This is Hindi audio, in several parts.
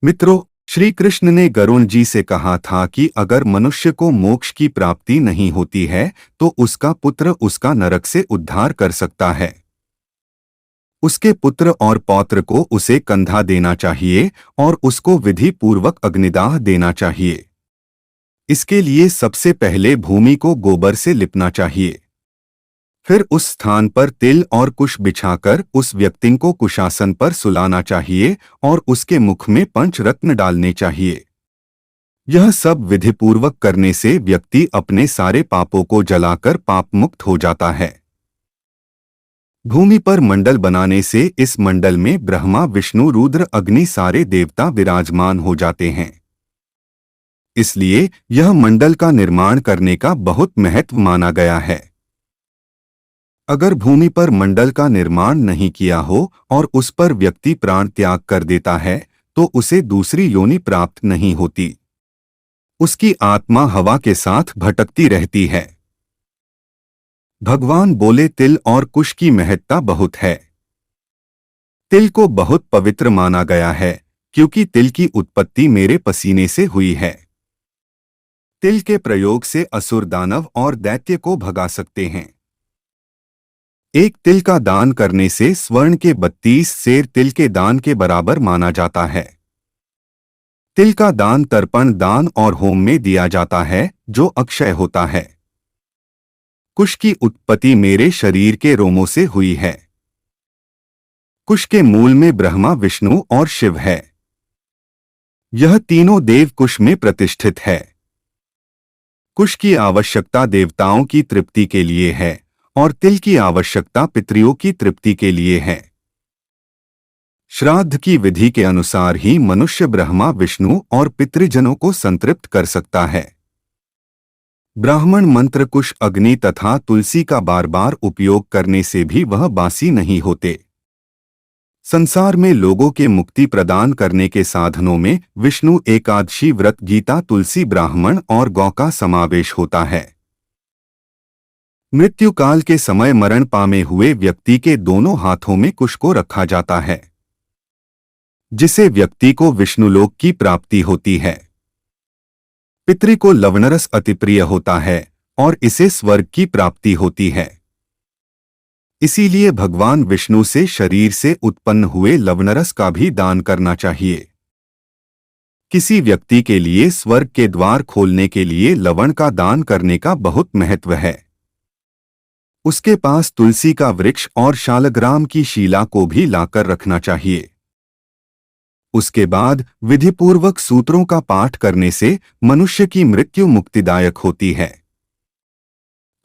मित्रों, श्री कृष्ण ने गरुण जी से कहा था कि अगर मनुष्य को मोक्ष की प्राप्ति नहीं होती है तो उसका पुत्र उसका नरक से उद्धार कर सकता है। उसके पुत्र और पौत्र को उसे कंधा देना चाहिए और उसको विधि पूर्वक अग्निदाह देना चाहिए। इसके लिए सबसे पहले भूमि को गोबर से लिपना चाहिए। फिर उस स्थान पर तिल और कुश बिछाकर उस व्यक्ति को कुशासन पर सुलाना चाहिए और उसके मुख में पंचरत्न डालने चाहिए। यह सब विधिपूर्वक करने से व्यक्ति अपने सारे पापों को जलाकर पाप मुक्त हो जाता है। भूमि पर मंडल बनाने से इस मंडल में ब्रह्मा, विष्णु, रुद्र, अग्नि सारे देवता विराजमान हो जाते हैं। इसलिए यह मंडल का निर्माण करने का बहुत महत्व माना गया है। अगर भूमि पर मंडल का निर्माण नहीं किया हो और उस पर व्यक्ति प्राण त्याग कर देता है तो उसे दूसरी योनि प्राप्त नहीं होती। उसकी आत्मा हवा के साथ भटकती रहती है। भगवान बोले, तिल और कुश की महत्ता बहुत है। तिल को बहुत पवित्र माना गया है क्योंकि तिल की उत्पत्ति मेरे पसीने से हुई है। तिल के प्रयोग से असुर, दानव और दैत्य को भगा सकते हैं। एक तिल का दान करने से स्वर्ण के 32 सेर तिल के दान के बराबर माना जाता है। तिल का दान तर्पण, दान और होम में दिया जाता है जो अक्षय होता है। कुश की उत्पत्ति मेरे शरीर के रोमों से हुई है। कुश के मूल में ब्रह्मा, विष्णु और शिव है। यह तीनों देव कुश में प्रतिष्ठित है। कुश की आवश्यकता देवताओं की तृप्ति के लिए है और तिल की आवश्यकता पितरियों की तृप्ति के लिए है। श्राद्ध की विधि के अनुसार ही मनुष्य ब्रह्मा, विष्णु और पितृजनों को संतृप्त कर सकता है। ब्राह्मण मंत्र, कुश, अग्नि तथा तुलसी का बार बार उपयोग करने से भी वह बासी नहीं होते। संसार में लोगों के मुक्ति प्रदान करने के साधनों में विष्णु एकादशी व्रत, गीता, तुलसी, ब्राह्मण और गौ का समावेश होता है। मृत्यु काल के समय मरण पामे हुए व्यक्ति के दोनों हाथों में कुश को रखा जाता है, जिसे व्यक्ति को विष्णुलोक की प्राप्ति होती है। पितृ को लवणरस अति प्रिय होता है और इसे स्वर्ग की प्राप्ति होती है। इसीलिए भगवान विष्णु से शरीर से उत्पन्न हुए लवणरस का भी दान करना चाहिए। किसी व्यक्ति के लिए स्वर्ग के द्वार खोलने के लिए लवण का दान करने का बहुत महत्व है। उसके पास तुलसी का वृक्ष और शालग्राम की शीला को भी लाकर रखना चाहिए। उसके बाद विधिपूर्वक सूत्रों का पाठ करने से मनुष्य की मृत्यु मुक्तिदायक होती है।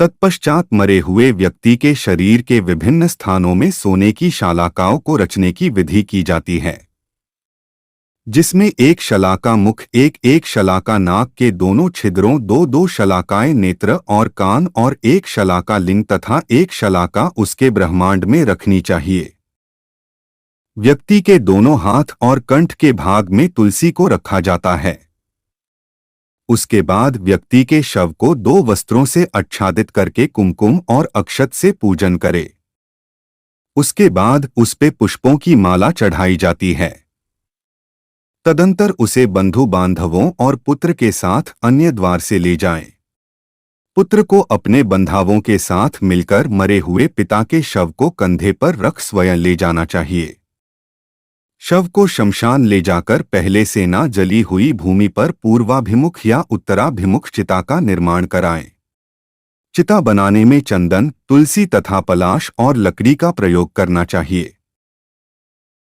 तत्पश्चात मरे हुए व्यक्ति के शरीर के विभिन्न स्थानों में सोने की शलाकाओं को रचने की विधि की जाती है, जिसमें एक शलाका मुख, एक शलाका नाक के दोनों छिद्रों, दो शलाकाएं नेत्र और कान और एक शलाका लिंग तथा एक शलाका उसके ब्रह्मांड में रखनी चाहिए। व्यक्ति के दोनों हाथ और कंठ के भाग में तुलसी को रखा जाता है। उसके बाद व्यक्ति के शव को 2 वस्त्रों से आच्छादित करके कुमकुम और अक्षत से पूजन करे। उसके बाद उस पे पुष्पों की माला चढ़ाई जाती है। तदंतर उसे बंधु बांधवों और पुत्र के साथ अन्य द्वार से ले जाएं। पुत्र को अपने बंधावों के साथ मिलकर मरे हुए पिता के शव को कंधे पर रख स्वयं ले जाना चाहिए। शव को शमशान ले जाकर पहले से ना जली हुई भूमि पर पूर्वाभिमुख या उत्तराभिमुख चिता का निर्माण कराएं। चिता बनाने में चंदन, तुलसी तथा पलाश और लकड़ी का प्रयोग करना चाहिए।